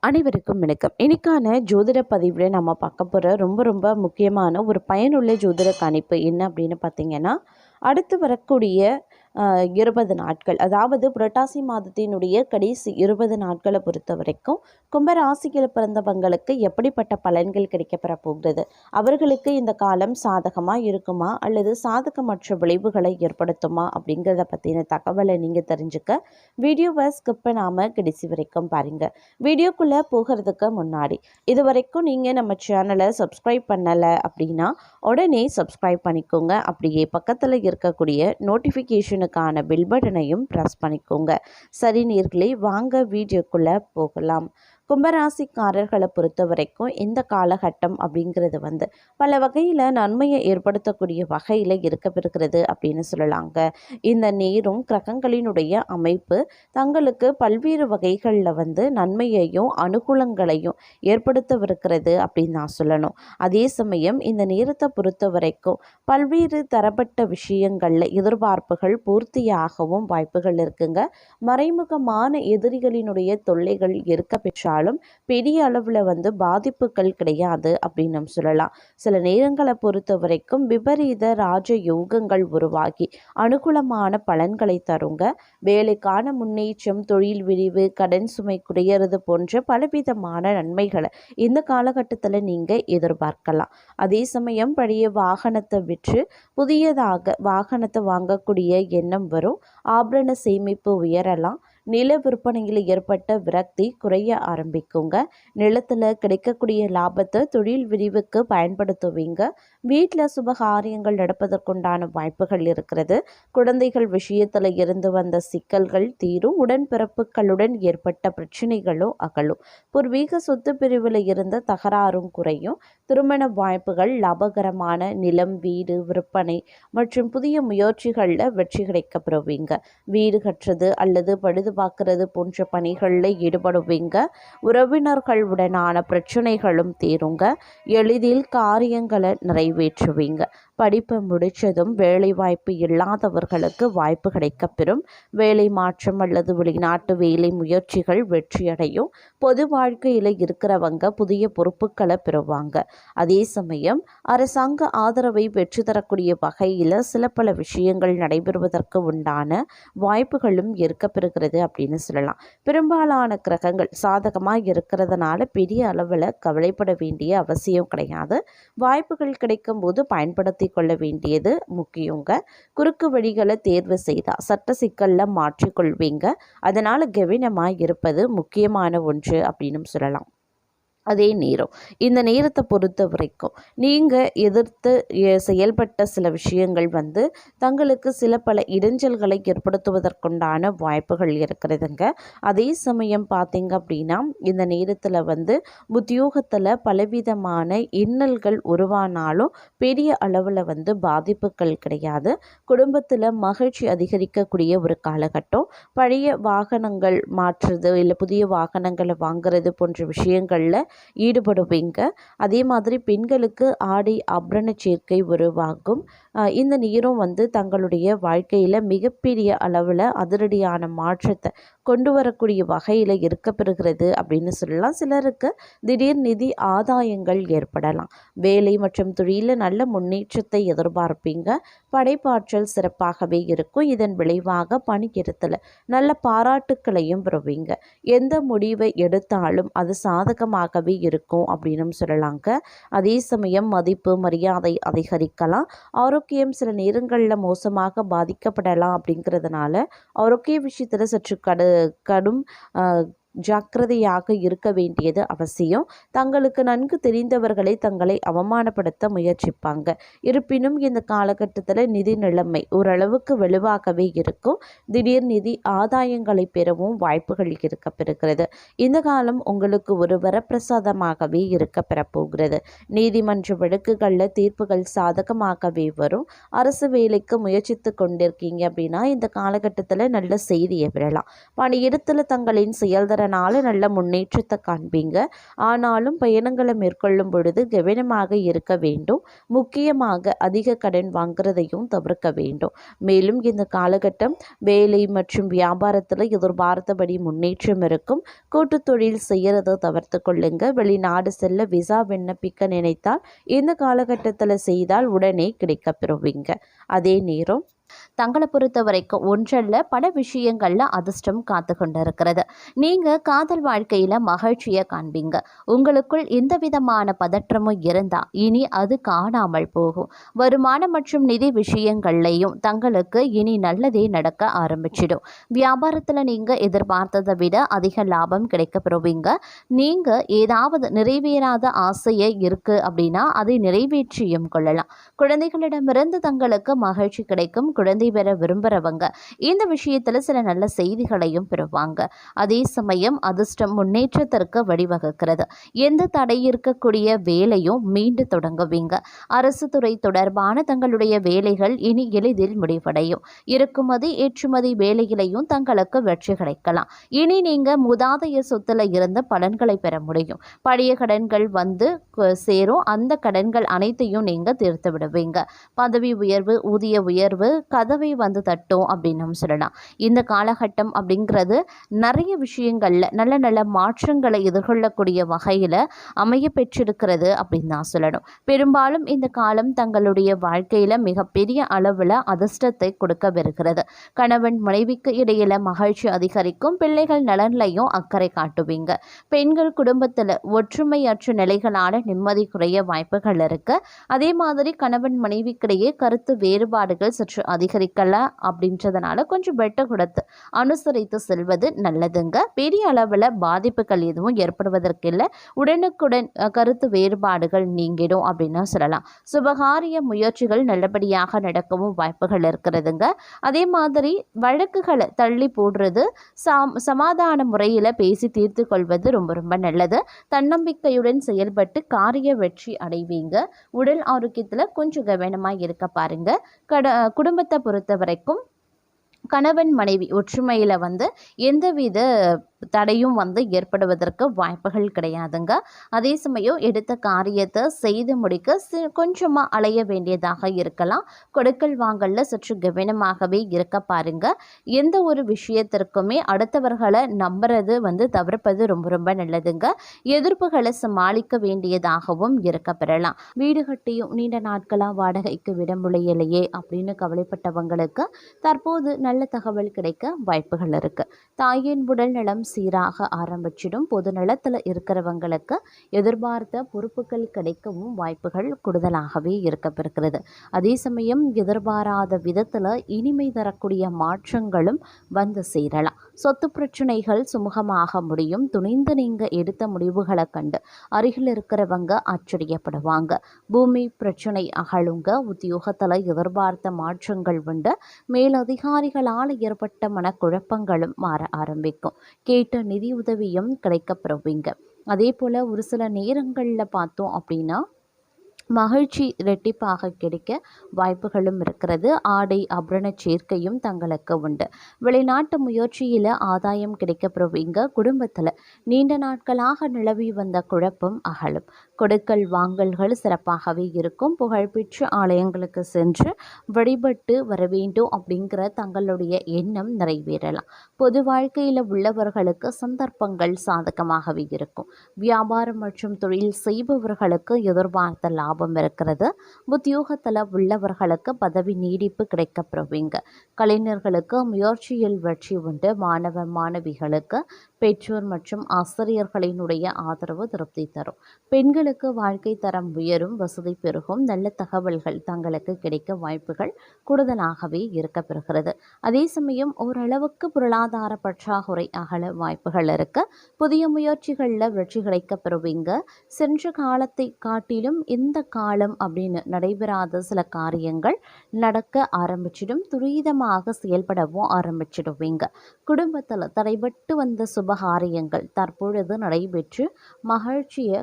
அனைவருக்கும் வணக்கம். இன்னைக்கான ஜோதிட பதிவில் நம்ம பார்க்க போகிற ரொம்ப முக்கியமான ஒரு பயனுள்ள ஜோதிட கணிப்பு என்ன அப்படின்னு பார்த்தீங்கன்னா, அடுத்து வரக்கூடிய 20 நாட்கள், அதாவது புரட்டாசி மாதத்தினுடைய கடைசி 20 நாட்களை பொறுத்த வரைக்கும் கும்பராசியில் பிறந்தவங்களுக்கு எப்படிப்பட்ட பலன்கள் கிடைக்கப்பெற போகிறது, அவர்களுக்கு இந்த காலம் சாதகமாக இருக்குமா அல்லது சாதகமற்ற விளைவுகளை ஏற்படுத்துமா அப்படிங்கிறத பற்றின தகவலை நீங்கள் தெரிஞ்சுக்க வீடியோவை ஸ்கிப் பண்ணாமல் கடைசி வரைக்கும் பாருங்கள். வீடியோக்குள்ளே போகிறதுக்கு முன்னாடி இது வரைக்கும் நீங்கள் நம்ம சேனலை சப்ஸ்கிரைப் பண்ணலை அப்படின்னா உடனே சப்ஸ்கிரைப் பண்ணிக்கோங்க. அப்படியே பக்கத்தில் இருக்கக்கூடிய நோட்டிஃபிகேஷனுக்கான பெல் பட்டனையும் ப்ரெஸ் பண்ணிக்கோங்க. சரி நேயர்களே, வாங்க வீடியோக்குள்ளே போகலாம். கும்பராசிக்காரர்களை பொறுத்த வரைக்கும் இந்த காலகட்டம் அப்படிங்கிறது பல வகையில் நன்மையை ஏற்படுத்தக்கூடிய வகையில் இருக்கப்பெறுகிறது அப்படின்னு சொல்லலாங்க. இந்த நேரம் கிரகங்களினுடைய அமைப்பு தங்களுக்கு பல்வேறு வகைகளில் நன்மையையும் அனுகூலங்களையும் ஏற்படுத்தவிருக்கிறது அப்படின்னு நான் சொல்லணும். அதே சமயம் இந்த நேரத்தை பொறுத்த வரைக்கும் பல்வேறு தரப்பட்ட விஷயங்களில் எதிர்பார்ப்புகள் பூர்த்தியாகவும் வாய்ப்புகள் இருக்குங்க. மறைமுகமான எதிரிகளினுடைய தொல்லைகள் இருக்க பெற்றாலும் பெரிய அளவில் பாதிப்புகள் கிடையாது அப்படின்னு நம்ம சொல்லலாம். சில நேரங்களை பொறுத்த வரைக்கும் விபரீத ராஜ யோகங்கள் உருவாகி அனுகூலமான பலன்களை தருங்க. வேலைக்கான முன்னேற்றம், தொழில் விரிவு, கடன் சுமை குறையிறது போன்ற பலவிதமான நன்மைகளை இந்த காலகட்டத்தில் நீங்கள் எதிர்பார்க்கலாம். அதே சமயம் பழைய வாகனத்தை விற்று புதியதாக வாகனத்தை வாங்கக்கூடிய எண்ணம் வரும். ஆபரண சேமிப்பு உயரலாம். நில விற்பனையில் ஏற்பட்ட விரக்தி குறைய ஆரம்பிக்குங்க. நிலத்தில் கிடைக்கக்கூடிய லாபத்தை தொழில் விரிவுக்கு பயன்படுத்துவீங்க. வீட்டில் சுபகாரியங்கள் நடப்பதற்குண்டான வாய்ப்புகள் இருக்கிறது. குழந்தைகள் விஷயத்தில் இருந்து வந்த சிக்கல்கள் தீரும். உடன்பிறப்புகளுடன் ஏற்பட்ட பிரச்சனைகளும் அகலும். பூர்வீக சொத்து பிரிவில் இருந்த தகராறும் குறையும். திருமண வாய்ப்புகள், லாபகரமான நிலம், வீடு விற்பனை மற்றும் புதிய முயற்சிகளில் வெற்றி கிடைக்கப்பெறுவீங்க. வீடு கட்டுறது அல்லது பழுது பார்க்கறது போன்ற பணிகளில் ஈடுபடுவீங்க. உறவினர்களுடனான பிரச்சனைகளும் தீருங்க. எளிதில் காரியங்களை நிறைவேற்றுவீங்க. படிப்பை முடித்ததும் வேலை வாய்ப்பு இல்லாதவர்களுக்கு வாய்ப்பு கிடைக்கப்பெறும். வேலை மாற்றம் அல்லது வெளிநாட்டு வேலை முயற்சிகள் வெற்றியடையும். பொது வாழ்க்கையில் இருக்கிறவங்க புதிய பொறுப்புகளை பெறுவாங்க. அதே சமயம் அரசாங்க ஆதரவை பெற்று தரக்கூடிய வகையில் சில பல விஷயங்கள் நடைபெறுவதற்கு உண்டான வாய்ப்புகளும் இருக்கப்பெறுகிறது அப்படின்னு சொல்லலாம். பெரும்பாலான கிரகங்கள் சாதகமாக இருக்கிறதுனால பெரிய அளவில் கவலைப்பட வேண்டிய அவசியம் கிடையாது. வாய்ப்புகள் கிடைக்கும் போது பயன்படுத்தி கொள்ள வேண்டியது முக்கியங்க. குறுக்கு வழிகளை தேர்வு செய்தால் சட்ட சிக்கலில் மாற்றிக்கொள்வீங்க. அதனால் கவனமாக இருப்பது முக்கியமான ஒன்று அப்படின்னு சொல்லலாம். அதே நேரம் இந்த நேரத்தை பொறுத்த வரைக்கும் நீங்கள் எதிர்த்து செயல்பட்ட சில விஷயங்கள் தங்களுக்கு சில பல இடைஞ்சல்களை ஏற்படுத்துவதற்குண்டான வாய்ப்புகள் இருக்கிறதுங்க. அதே சமயம் பார்த்தீங்க அப்படின்னா இந்த நேரத்தில் உத்தியோகத்தில் பலவிதமான இன்னல்கள் உருவானாலும் பெரிய அளவில் பாதிப்புகள் கிடையாது. குடும்பத்தில் மகிழ்ச்சி அதிகரிக்கக்கூடிய ஒரு காலகட்டம். பழைய வாகனங்கள் மாற்றுறது இல்லை புதிய வாகனங்களை வாங்குறது போன்ற விஷயங்களில் ஈடுபடுவீங்க. அதே மாதிரி பெண்களுக்கு ஆடை ஆபரண சேர்க்கை உருவாகும். இந்த நேரம் தங்களுடைய வாழ்க்கையில் மிகப்பெரிய அளவில் அதிரடியான மாற்றத்தை கொண்டு வரக்கூடிய வகையில் இருக்கப்பெறுகிறது அப்படின்னு சொல்லலாம். சிலருக்கு திடீர் நிதி ஆதாயங்கள் ஏற்படலாம். வேலை மற்றும் தொழிலில் நல்ல முன்னேற்றத்தை எதிர்பார்ப்பீங்க. படைப்பாற்றல் சிறப்பாகவே இருக்கும். இதன் விளைவாக பணியிடத்தில் நல்ல பாராட்டுக்களையும் பெறுவீங்க. எந்த முடிவை எடுத்தாலும் அது சாதகமாகவே இருக்கும் அப்படின்னு சொல்லலாங்க. அதே சமயம் மதிப்பு மரியாதை அதிகரிக்கலாம். ஆரோக்கியம் சில நேரங்களில் மோசமாக பாதிக்கப்படலாம். அப்படிங்கிறதுனால ஆரோக்கிய விஷயத்தில் சற்று கடும் ஜாக்கிரதையாக இருக்க வேண்டியது அவசியம். தங்களுக்கு நன்கு தெரிந்தவர்களை தங்களை அவமானப்படுத்த முயற்சிப்பாங்க. இருப்பினும் இந்த காலகட்டத்தில் நிதி நிலைமை ஓரளவுக்கு வலுவாகவே இருக்கும். திடீர் நிதி ஆதாயங்களை பெறவும் வாய்ப்புகள் இருக்கப்பெறுகிறது. இந்த காலம் உங்களுக்கு ஒரு வரப்பிரசாதமாகவே இருக்கப்பெறப்போகிறது. நீதிமன்ற வழக்குகளில் தீர்ப்புகள் சாதகமாகவே வரும். அரசு வேலைக்கு முயற்சித்து கொண்டிருக்கீங்க அப்படின்னா இந்த காலகட்டத்தில் நல்ல செய்தியை பெறலாம். பணியிடத்தில் தங்களின் செயல்திறன் வரனால நல்ல முன்னேற்றத்தை காண்பீங்க. ஆனாலும் பயணங்களை மேற்கொள்ளும் பொழுது கவனமாக இருக்க வேண்டும். முக்கியமாக அதிக கடன் வாங்குறதையும் தவிர்க்க வேண்டும். மேலும் இந்த காலகட்டம் வேலை மற்றும் வியாபாரத்தில் எதிர்பார்த்தபடி முன்னேற்றம் இருக்கும். கூட்டுத் தொழில் செய்யறதை தவிர்த்து கொள்ளுங்க. வெளிநாடு செல்ல விசா விண்ணப்பிக்க நினைத்தால் இந்த காலகட்டத்தில் செய்தால் உடனே கிடைக்க பெறுவீங்க. அதே நேரம் தங்களை பொறுத்த வரைக்கும் ஒன்றல்ல பல விஷயங்கள்ல அதிர்ஷ்டம் காத்து கொண்டு இருக்கிறது. நீங்க காதல் வாழ்க்கையில மகிழ்ச்சியை காண்பீங்க. உங்களுக்குள் எந்த விதமான பதற்றமும் இருந்தா இனி அது காணாமல் போகும். வருமானம் மற்றும் நிதி விஷயங்கள்லையும் தங்களுக்கு இனி நல்லதே நடக்க ஆரம்பிச்சிடும். வியாபாரத்துல நீங்க எதிர்பார்த்ததை விட அதிக லாபம் கிடைக்க பெறுவீங்க. நீங்க ஏதாவது நிறைவேறாத ஆசையை இருக்கு அப்படின்னா அதை நிறைவேற்றியும் கொள்ளலாம். குழந்தைகளிடமிருந்து தங்களுக்கு மகிழ்ச்சி கிடைக்கும். குழந்தை பெற விரும்புகிறவங்க இந்த விஷயத்தில் சில நல்ல செய்திகளையும் பெறுவாங்க. அதே சமயம் அதிர்ஷ்டம் முன்னேற்றத்திற்கு வழிவகுக்கிறது. எந்த தடை இருக்கக்கூடிய வேலையும் மீண்டு தொடங்குவீங்க. அரசு துறை தொடர்பான தங்களுடைய வேலைகள் இனி எளிதில் முடிவடையும். இறக்குமதி ஏற்றுமதி வேலையிலையும் தங்களுக்கு வெற்றி கிடைக்கலாம். இனி நீங்க மூதாதைய சொத்துல இருந்து பலன்களை பெற முடியும். பழைய கடன்கள் வந்து சேரும். அந்த கடன்கள் அனைத்தையும் நீங்க தீர்த்து விடுவீங்க. பதவி உயர்வு, ஊதிய உயர்வு கதவை வந்து தட்டும் அப்படின்னு சொல்லலாம். இந்த காலகட்டம் அப்படிங்கிறது நிறைய விஷயங்கள்ல நல்ல நல்ல மாற்றங்களை எதிர்கொள்ளக்கூடிய வகையில அமைய பெற்றிருக்கிறது அப்படின்னு தான் சொல்லணும். பெரும்பாலும் இந்த காலம் தங்களுடைய வாழ்க்கையில மிகப்பெரிய அளவுல அதிர்ஷ்டத்தை கொடுக்க வருகிறது. கணவன் மனைவிக்கு இடையில மகிழ்ச்சி அதிகரிக்கும். பிள்ளைகள் நலன்லையும் அக்கறை காட்டுவீங்க. பெண்கள் குடும்பத்துல ஒற்றுமையற்ற நிலைகளான நிம்மதி குறைய வாய்ப்புகள் இருக்கு. அதே மாதிரி கணவன் மனைவிக்கிடையே கருத்து வேறுபாடுகள் சற்று அதிகரிக்கல அப்படின்றதுனால கொஞ்சம் பெட்டர் கொடுத்து அனுசரித்து செல்வது நல்லதுங்க. பெரிய அளவில் பாதிப்புகள் எதுவும் ஏற்படுவதற்கு இல்லை. உடனுக்குடன் கருத்து வேறுபாடுகள் நீங்கிடும் அப்படின்னு சொல்லலாம். சுபகாரிய முயற்சிகள் நல்லபடியாக நடக்கவும் வாய்ப்புகள் இருக்கிறதுங்க. அதே மாதிரி வழக்குகளை தள்ளி போடுறது, சமாதான முறையில் பேசி தீர்த்து கொள்வது ரொம்ப ரொம்ப நல்லது. தன்னம்பிக்கையுடன் செயல்பட்டு காரிய வெற்றி அடைவீங்க. உடல் ஆரோக்கியத்தில் கொஞ்சம் கவனமாக இருக்க பாருங்க. குடும்பத்தை பொறுத்த வரைக்கும் கணவன் மனைவி ஒற்றுமையில் வந்து எந்தவித தடையும் வந்து ஏற்படுவதற்கு வாய்ப்புகள் கிடையாதுங்க. அதே சமயம் எடுத்த காரியத்தை செய்து முடிக்க கொஞ்சமாக அலைய வேண்டியதாக இருக்கலாம். கொடுக்கல் வாங்கல்ல சற்று கவனமாகவே இருக்க பாருங்க. எந்த ஒரு விஷயத்திற்குமே அடுத்தவர்களை நம்புறது வந்து தவிர்ப்பது ரொம்ப ரொம்ப நல்லதுங்க. எதிர்ப்புகளை சமாளிக்க வேண்டியதாகவும் இருக்க பெறலாம். வீடு கட்டியும் நீண்ட நாட்களாக வாடகைக்கு விட முடியலையே அப்படின்னு கவலைப்பட்டவங்களுக்கு தற்போது நல்ல தகவல் கிடைக்க வாய்ப்புகள் இருக்கு. தாயின் உடல் நலம் சீராக ஆரம்பிச்சிடும். பொது நலத்தில் இருக்கிறவங்களுக்கு எதிர்பார்த்த பொறுப்புகள் கிடைக்கவும் வாய்ப்புகள் கூடுதலாகவே இருக்கப்பெறுகிறது. அதே சமயம் எதிர்பாராத விதத்தில் இனிமை தரக்கூடிய மாற்றங்களும் வந்து சேரலாம். சொத்து பிரச்சனைகள் சுமூகமாக முடியும். துணிந்து நீங்க எடுத்த முடிவுகளை கண்டு அருகில் இருக்கிறவங்க ஆச்சரியப்படுவாங்க. பூமி பிரச்சனை அகலுங்க. உத்தியோகத்தில் எதிர்பார்த்த மாற்றங்கள் உண்டு. மேலதிகாரிகளால் ஏற்பட்ட மனக்குழப்பங்களும் மாற ஆரம்பிக்கும். கேட்ட நிதியுதவியும் கிடைக்கப்பெறுவீங்க. அதே போல் ஒரு சில நேரங்களில் பார்த்தோம் அப்படின்னா மகிழ்ச்சி இரட்டிப்பாக கிடைக்க வாய்ப்புகளும் இருக்கிறது. ஆடை ஆபரண சேர்க்கையும் தங்களுக்கு உண்டு. வெளிநாட்டு முயற்சியில் ஆதாயம் கிடைக்கப்பெறுவீங்க. குடும்பத்தில் நீண்ட நாட்களாக நிலவி வந்த குழப்பம் அகலும். கொடுக்கல் வாங்கல்கள் சிறப்பாகவே இருக்கும். புகழ்பெற்ற ஆலயங்களுக்கு சென்று வழிபட்டு வர வேண்டும் அப்படிங்கிற தங்களுடைய எண்ணம் நிறைவேறலாம். பொது வாழ்க்கையில் உள்ளவர்களுக்கு சந்தர்ப்பங்கள் சாதகமாகவே இருக்கும். வியாபாரம் மற்றும் தொழில் செய்பவர்களுக்கு எதிர்பார்த்த லாபம் இருக்கிறது. உத்தியோகத்தில் உள்ளவர்களுக்கு பதவி நீடிப்பு கிடைக்கப்பெறுவீங்க. கலைஞர்களுக்கு முயற்சியில் வெற்றி உண்டு. மாணவ மாணவிகளுக்கு பெற்றோர் மற்றும் ஆசிரியர்களினுடைய ஆதரவு திருப்தி தரும். பெண்களுக்கு வாழ்க்கை தரம் உயரும். வசதி பெருகும். நல்ல தகவல்கள் தங்களுக்கு கிடைக்க வாய்ப்புகள் கூடுதலாகவே இருக்கப்பெறுகிறது. அதே சமயம் ஓரளவுக்கு பொருளாதார பற்றாக்குறை அகல வாய்ப்புகள் இருக்கு. புதிய முயற்சிகளில் வெற்றி கிடைக்கப்பெறுவீங்க. சென்ற காலத்தை காட்டிலும் இந்த காலம் அப்படின்னு நடைபெறாத சில காரியங்கள் நடக்க ஆரம்பிச்சிடும். துரிதமாக செயல்படவும் ஆரம்பிச்சிடுவீங்க. குடும்பத்தில் தடைபட்டு வந்த சுபகாரியங்கள் தற்பொழுது நடைபெற்று மகிழ்ச்சியை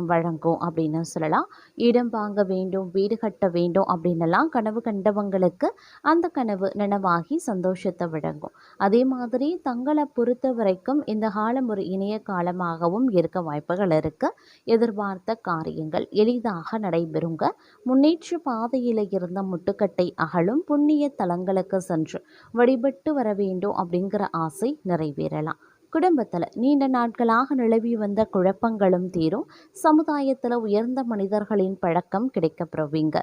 வழங்கும் அப்படின்னு சொல்லலாம். இடம் வாங்க வேண்டும், வீடு கட்ட வேண்டும் அப்படின்னெல்லாம் கனவு கண்டவங்களுக்கு அந்த கனவு நனவாகி சந்தோஷத்தை வழங்கும். அதே மாதிரி தங்களை பொறுத்த வரைக்கும் இந்த காலம் ஒரு இணைய காலமாகவும் இருக்க வாய்ப்புகள் இருக்கு. எதிர்பார்த்த காரியங்கள் எளிதாக நடைபெறுங்க. முன்னேற்ற பாதையில் இருந்த முட்டுக்கட்டை அகலும். புண்ணிய தலங்களுக்கு சென்று வழிபட்டு வர வேண்டும் அப்படிங்கிற ஆசை நிறைவேறலாம். குடும்பத்தில் நீண்ட நாட்களாக நிலவி வந்த குழப்பங்களும் தீரும். சமுதாயத்தில் உயர்ந்த மனிதர்களின் பழக்கம் கிடைக்கப்பெறுவீங்க.